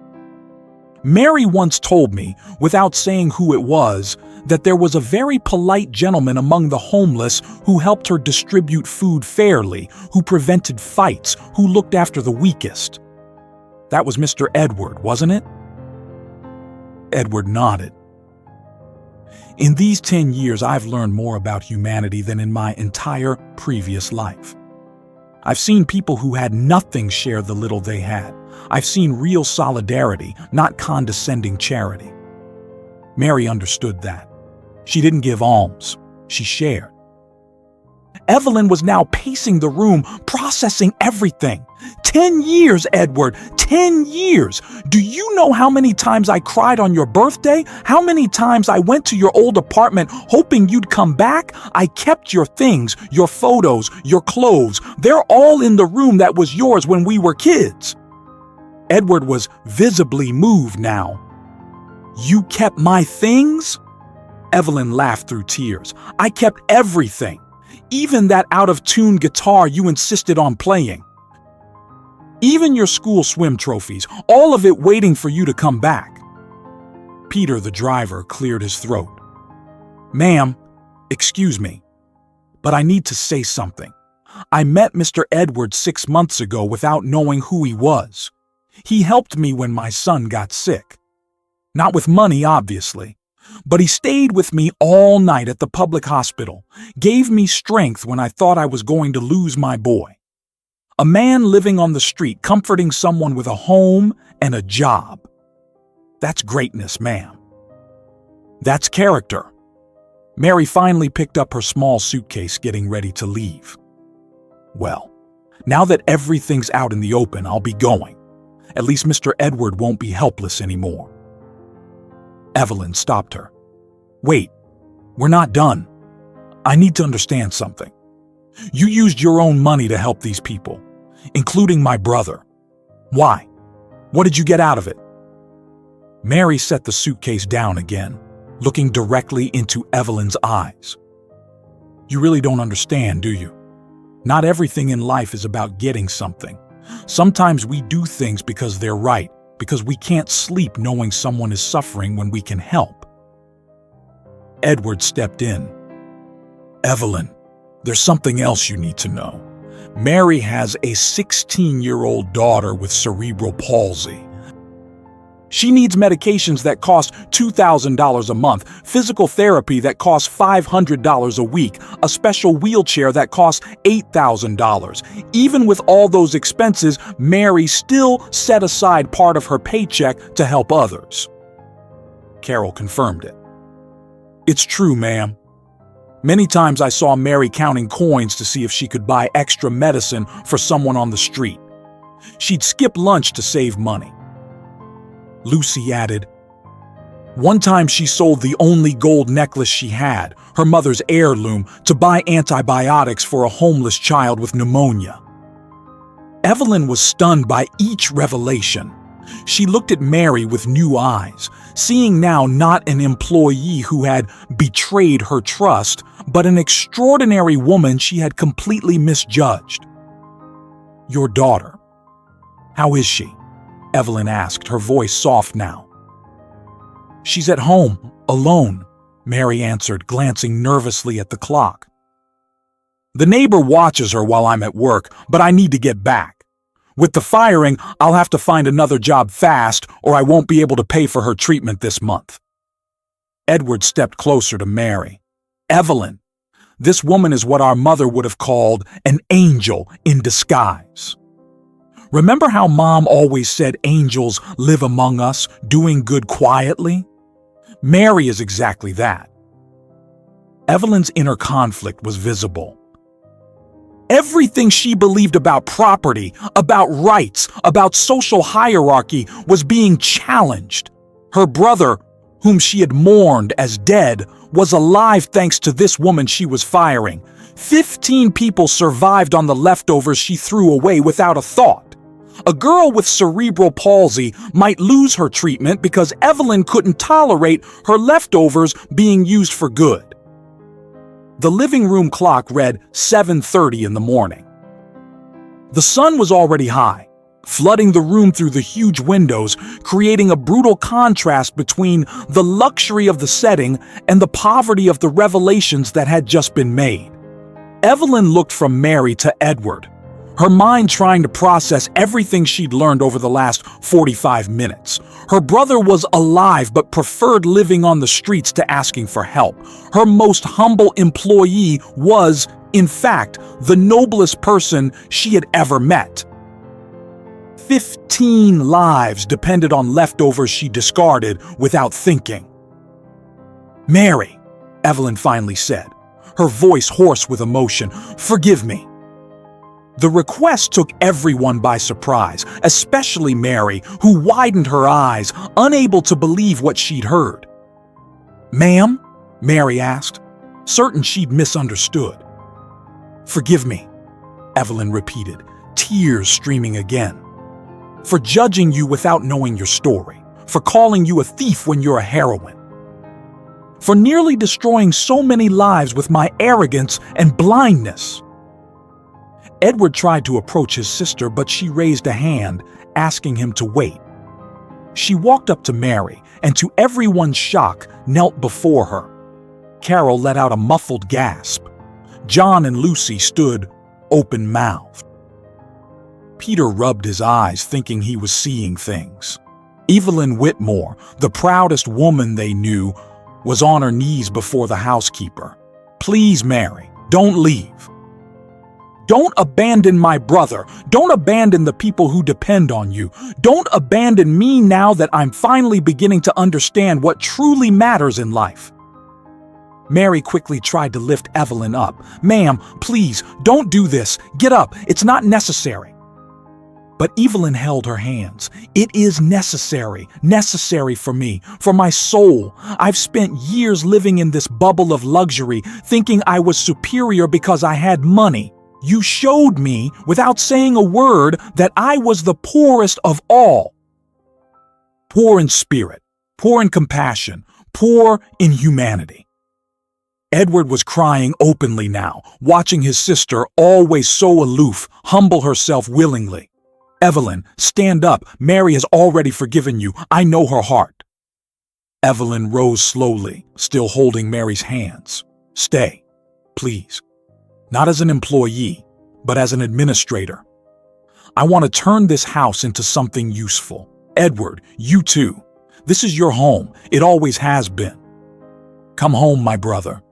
"Mary once told me, without saying who it was, that there was a very polite gentleman among the homeless who helped her distribute food fairly, who prevented fights, who looked after the weakest. That was Mr. Edward, wasn't it?" Edward nodded. "In these 10 years, I've learned more about humanity than in my entire previous life. I've seen people who had nothing share the little they had. I've seen real solidarity, not condescending charity." Mary understood that. She didn't give alms, she shared. Evelyn was now pacing the room, processing everything. 10 years, Edward, 10 years. Do you know how many times I cried on your birthday? How many times I went to your old apartment hoping you'd come back? I kept your things, your photos, your clothes. They're all in the room that was yours when we were kids." Edward was visibly moved now. "You kept my things?" Evelyn laughed through tears. "I kept everything. Even that out-of-tune guitar you insisted on playing. Even your school swim trophies, all of it waiting for you to come back." Peter, the driver, cleared his throat. "Ma'am, excuse me, but I need to say something. I met Mr. Edward 6 months ago without knowing who he was. He helped me when my son got sick. Not with money, obviously. But he stayed with me all night at the public hospital, gave me strength when I thought I was going to lose my boy. A man living on the street, comforting someone with a home and a job. That's greatness, ma'am. That's character." Mary finally picked up her small suitcase, getting ready to leave. "Well, now that everything's out in the open, I'll be going. At least Mr. Edward won't be helpless anymore." Evelyn stopped her. "Wait, we're not done. I need to understand something. You used your own money to help these people, including my brother. Why? What did you get out of it?" Mary set the suitcase down again, looking directly into Evelyn's eyes. "You really don't understand, do you? Not everything in life is about getting something. Sometimes we do things because they're right, because we can't sleep knowing someone is suffering when we can help." Edward stepped in. "Evelyn, there's something else you need to know. Mary has a 16-year-old daughter with cerebral palsy. She needs medications that cost $2,000 a month, physical therapy that costs $500 a week, a special wheelchair that costs $8,000. Even with all those expenses, Mary still set aside part of her paycheck to help others." Carol confirmed it. "It's true, ma'am. Many times I saw Mary counting coins to see if she could buy extra medicine for someone on the street. She'd skip lunch to save money." Lucy added, "One time she sold the only gold necklace she had, her mother's heirloom, to buy antibiotics for a homeless child with pneumonia." Evelyn was stunned by each revelation. She looked at Mary with new eyes, seeing now not an employee who had betrayed her trust, but an extraordinary woman she had completely misjudged. "Your daughter, how is she?" Evelyn asked, her voice soft now. "She's at home, alone," Mary answered, glancing nervously at the clock. "The neighbor watches her while I'm at work, but I need to get back. With the firing, I'll have to find another job fast, or I won't be able to pay for her treatment this month." Edward stepped closer to Mary. "Evelyn, this woman is what our mother would have called an angel in disguise. Remember how Mom always said angels live among us, doing good quietly? Mary is exactly that." Evelyn's inner conflict was visible. Everything she believed about property, about rights, about social hierarchy was being challenged. Her brother, whom she had mourned as dead, was alive thanks to this woman she was firing. 15 people survived on the leftovers she threw away without a thought. A girl with cerebral palsy might lose her treatment because Evelyn couldn't tolerate her leftovers being used for good. The living room clock read 7:30 in the morning. The sun was already high, flooding the room through the huge windows, creating a brutal contrast between the luxury of the setting and the poverty of the revelations that had just been made. Evelyn looked from Mary to Edward, her mind trying to process everything she'd learned over the last 45 minutes. Her brother was alive but preferred living on the streets to asking for help. Her most humble employee was, in fact, the noblest person she had ever met. 15 lives depended on leftovers she discarded without thinking. "Mary," Evelyn finally said, her voice hoarse with emotion, "forgive me." The request took everyone by surprise, especially Mary, who widened her eyes, unable to believe what she'd heard. "Ma'am?" Mary asked, certain she'd misunderstood. "Forgive me," Evelyn repeated, tears streaming again. "For judging you without knowing your story, for calling you a thief when you're a heroine, for nearly destroying so many lives with my arrogance and blindness." Edward tried to approach his sister, but she raised a hand, asking him to wait. She walked up to Mary and, to everyone's shock, knelt before her. Carol let out a muffled gasp. John and Lucy stood open-mouthed. Peter rubbed his eyes, thinking he was seeing things. Evelyn Whitmore, the proudest woman they knew, was on her knees before the housekeeper. "Please, Mary, don't leave. Don't abandon my brother. Don't abandon the people who depend on you. Don't abandon me now that I'm finally beginning to understand what truly matters in life." Mary quickly tried to lift Evelyn up. "Ma'am, please, don't do this. Get up. It's not necessary." But Evelyn held her hands. "It is necessary for me, for my soul. I've spent years living in this bubble of luxury, thinking I was superior because I had money. You showed me, without saying a word, that I was the poorest of all. Poor in spirit, poor in compassion, poor in humanity." Edward was crying openly now, watching his sister, always so aloof, humble herself willingly. "Evelyn, stand up. Mary has already forgiven you. I know her heart." Evelyn rose slowly, still holding Mary's hands. "Stay, please. Not as an employee, but as an administrator. I want to turn this house into something useful. Edward, you too. This is your home. It always has been. Come home, my brother."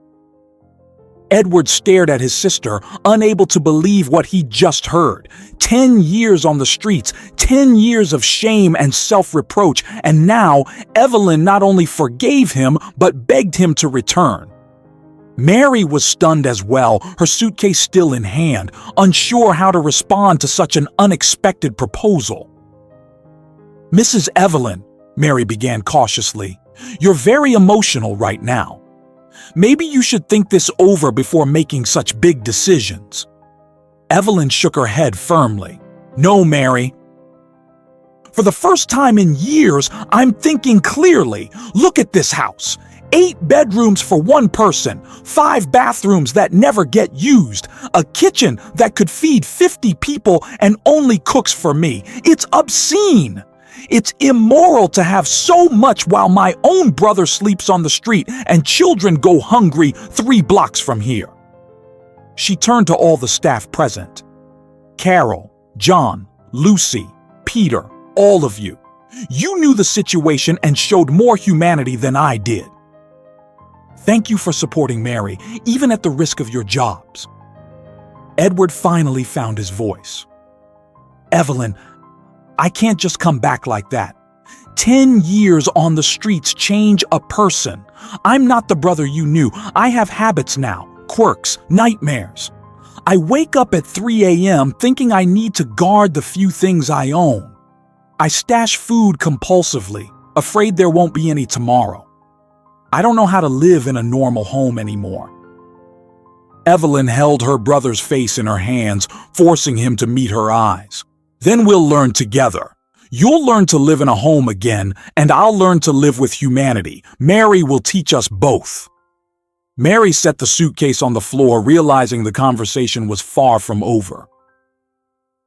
Edward stared at his sister, unable to believe what he'd just heard. 10 years on the streets, 10 years of shame and self-reproach, and now Evelyn not only forgave him, but begged him to return. Mary was stunned as well, her suitcase still in hand, unsure how to respond to such an unexpected proposal. "Mrs. Evelyn," Mary began cautiously, "you're very emotional right now. Maybe you should think this over before making such big decisions." Evelyn shook her head firmly. "No, Mary. For the first time in years, I'm thinking clearly. Look at this house. 8 bedrooms for one person, 5 bathrooms that never get used, a kitchen that could feed 50 people and only cooks for me. It's obscene. It's immoral to have so much while my own brother sleeps on the street and children go hungry 3 blocks from here." She turned to all the staff present. "Carol, John, Lucy, Peter, all of you. You knew the situation and showed more humanity than I did. Thank you for supporting Mary, even at the risk of your jobs." Edward finally found his voice. "Evelyn, I can't just come back like that. 10 years on the streets change a person. I'm not the brother you knew. I have habits now, quirks, nightmares. I wake up at 3 a.m. thinking I need to guard the few things I own. I stash food compulsively, afraid there won't be any tomorrow. I don't know how to live in a normal home anymore." Evelyn held her brother's face in her hands, forcing him to meet her eyes. "Then we'll learn together. You'll learn to live in a home again, and I'll learn to live with humanity. Mary will teach us both." Mary set the suitcase on the floor, realizing the conversation was far from over.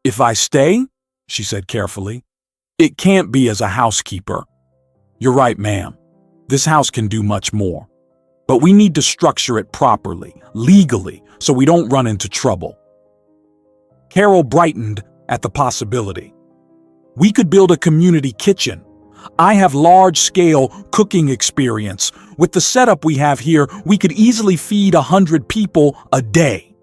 "If I stay," she said carefully, "it can't be as a housekeeper. You're right, ma'am. This house can do much more. But we need to structure it properly, legally, so we don't run into trouble." Carol brightened at the possibility. "We could build a community kitchen. I have large-scale cooking experience. With the setup we have here, we could easily feed 100 people a day."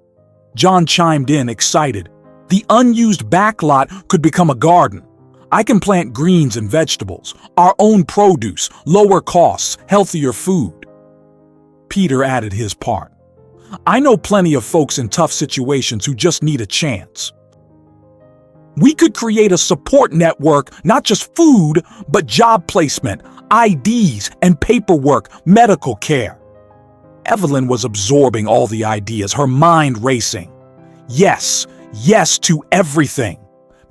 John chimed in, excited. "The unused backlot could become a garden. I can plant greens and vegetables, our own produce, lower costs, healthier food." Peter added his part. "I know plenty of folks in tough situations who just need a chance. We could create a support network, not just food, but job placement, IDs, and paperwork, medical care." Evelyn was absorbing all the ideas, her mind racing. Yes, yes to everything.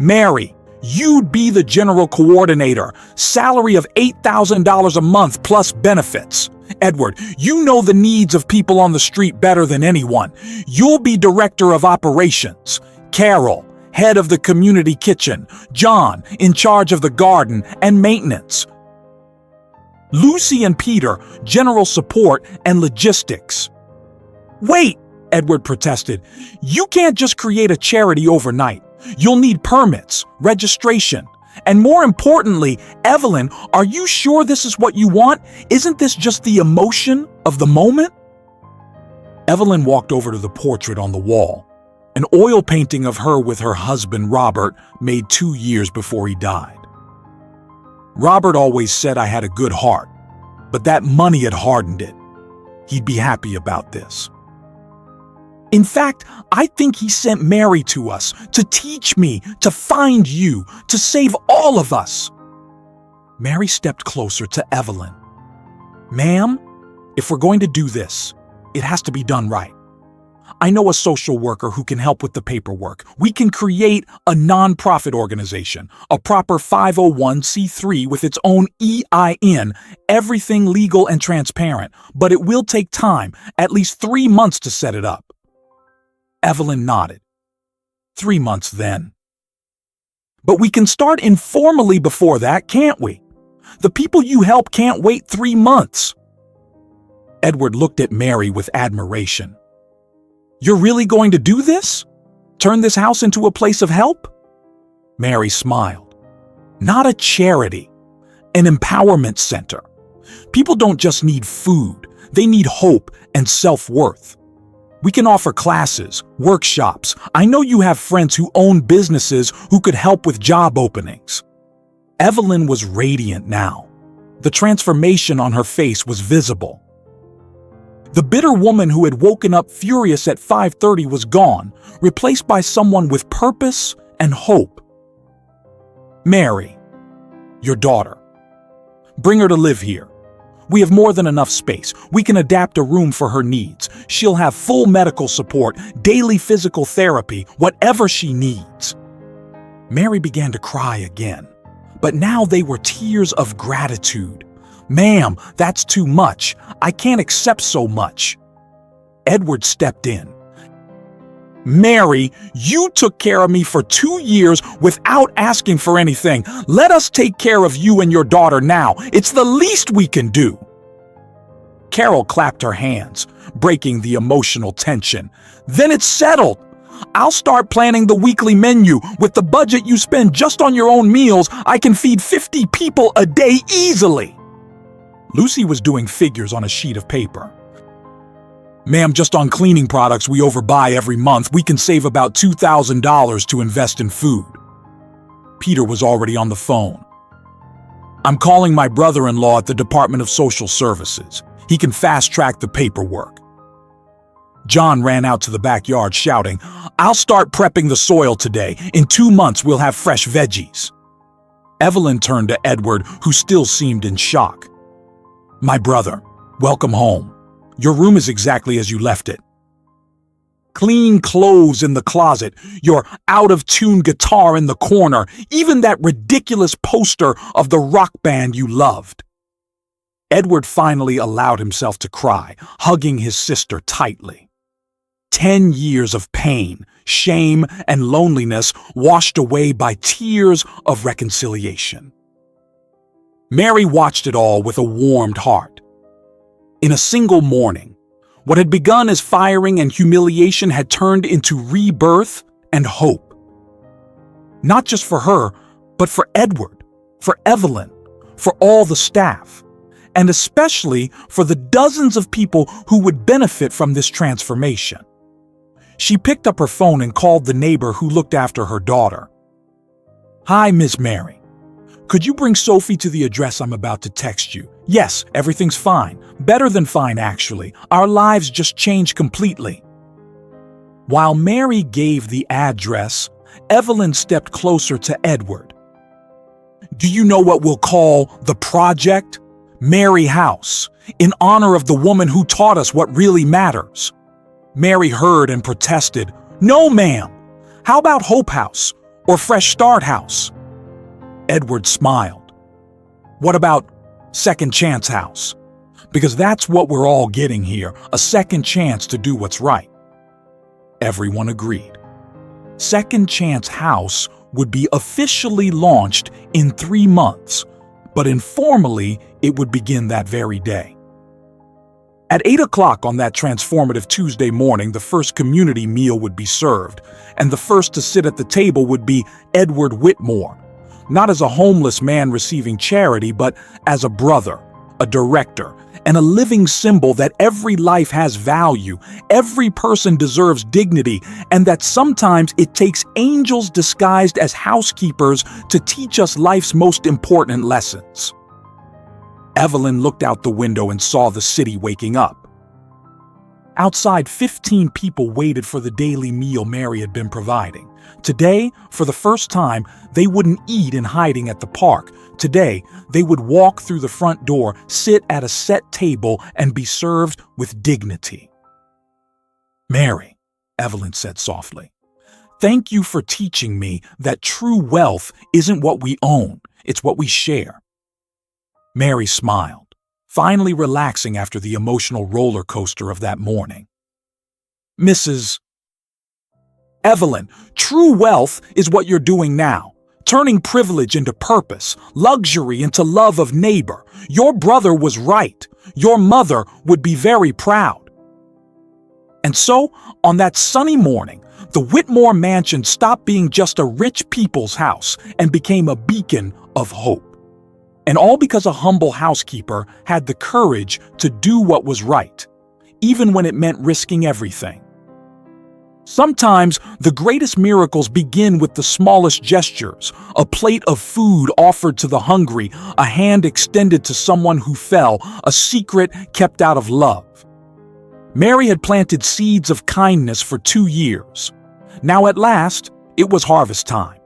"Mary, you'd be the general coordinator, salary of $8,000 a month plus benefits. Edward, you know the needs of people on the street better than anyone. You'll be director of operations. Carol, head of the community kitchen. John, in charge of the garden and maintenance. Lucy and Peter, general support and logistics." "Wait," Edward protested. "You can't just create a charity overnight. You'll need permits, registration. And more importantly, Evelyn, are you sure this is what you want? Isn't this just the emotion of the moment?" Evelyn walked over to the portrait on the wall, an oil painting of her with her husband Robert, made 2 years before he died. "Robert always said I had a good heart, but that money had hardened it. He'd be happy about this. In fact, I think he sent Mary to us to teach me, to find you, to save all of us." Mary stepped closer to Evelyn. "Ma'am, if we're going to do this, it has to be done right. I know a social worker who can help with the paperwork. We can create a nonprofit organization, a proper 501c3 with its own EIN, everything legal and transparent, but it will take time, at least 3 months to set it up." Evelyn nodded. 3 months then. "But we can start informally before that, can't we? The people you help can't wait 3 months." Edward looked at Mary with admiration. "You're really going to do this? Turn this house into a place of help?" Mary smiled. "Not a charity, an empowerment center. People don't just need food, they need hope and self-worth. We can offer classes, workshops. I know you have friends who own businesses who could help with job openings." Evelyn was radiant now. The transformation on her face was visible. The bitter woman who had woken up furious at 5:30 was gone, replaced by someone with purpose and hope. "Mary, your daughter. Bring her to live here. We have more than enough space. We can adapt a room for her needs. She'll have full medical support, daily physical therapy, whatever she needs." Mary began to cry again, but now they were tears of gratitude. "Ma'am, that's too much. I can't accept so much." Edward stepped in. "Mary, you took care of me for 2 years without asking for anything. Let us take care of you and your daughter now. It's the least we can do." Carol clapped her hands, breaking the emotional tension. "Then it's settled. I'll start planning the weekly menu. With the budget you spend just on your own meals, I can feed 50 people a day easily." Lucy was doing figures on a sheet of paper. "Ma'am, just on cleaning products we overbuy every month, we can save about $2,000 to invest in food." Peter was already on the phone. "I'm calling my brother-in-law at the Department of Social Services. He can fast-track the paperwork." John ran out to the backyard shouting, "I'll start prepping the soil today. In 2 months we'll have fresh veggies." Evelyn turned to Edward, who still seemed in shock. "My brother, Welcome home. Your room is exactly as you left it. Clean clothes in the closet, your out-of-tune guitar in the corner, even that ridiculous poster of the rock band you loved. Edward finally allowed himself to cry, hugging his sister tightly. 10 years of pain, shame, and loneliness washed away by tears of reconciliation. Mary watched it all with a warmed heart. In a single morning, what had begun as firing and humiliation had turned into rebirth and hope. Not just for her, but for Edward, for Evelyn, for all the staff, and especially for the dozens of people who would benefit from this transformation. She picked up her phone and called the neighbor who looked after her daughter. "Hi, Miss Mary. Could you bring Sophie to the address I'm about to text you? Yes, everything's fine. Better than fine, actually. Our lives just changed completely." While Mary gave the address, Evelyn stepped closer to Edward. "Do you know what we'll call the project? Mary House, in honor of the woman who taught us what really matters." Mary heard and protested. "No, ma'am. How about Hope House or Fresh Start House?" Edward smiled. "What about Second Chance House? Because that's what we're all getting here, a second chance to do what's right." Everyone agreed. Second Chance House would be officially launched in 3 months, but informally it would begin that very day. At 8 o'clock on that transformative Tuesday morning, the first community meal would be served, and the first to sit at the table would be Edward Whitmore, not as a homeless man receiving charity, but as a brother, a director, and a living symbol that every life has value, every person deserves dignity, and that sometimes it takes angels disguised as housekeepers to teach us life's most important lessons. Evelyn looked out the window and saw the city waking up. Outside, 15 people waited for the daily meal Mary had been providing. Today, for the first time, they wouldn't eat in hiding at the park. Today, they would walk through the front door, sit at a set table, and be served with dignity. "Mary," Evelyn said softly, "thank you for teaching me that true wealth isn't what we own, it's what we share." Mary smiled, finally relaxing after the emotional roller coaster of that morning. "Mrs. Evelyn, true wealth is what you're doing now, turning privilege into purpose, luxury into love of neighbor. Your brother was right. Your mother would be very proud." And so, on that sunny morning, the Whitmore mansion stopped being just a rich people's house and became a beacon of hope. And all because a humble housekeeper had the courage to do what was right, even when it meant risking everything. Sometimes the greatest miracles begin with the smallest gestures, a plate of food offered to the hungry, a hand extended to someone who fell, a secret kept out of love. Mary had planted seeds of kindness for 2 years. Now at last, it was harvest time.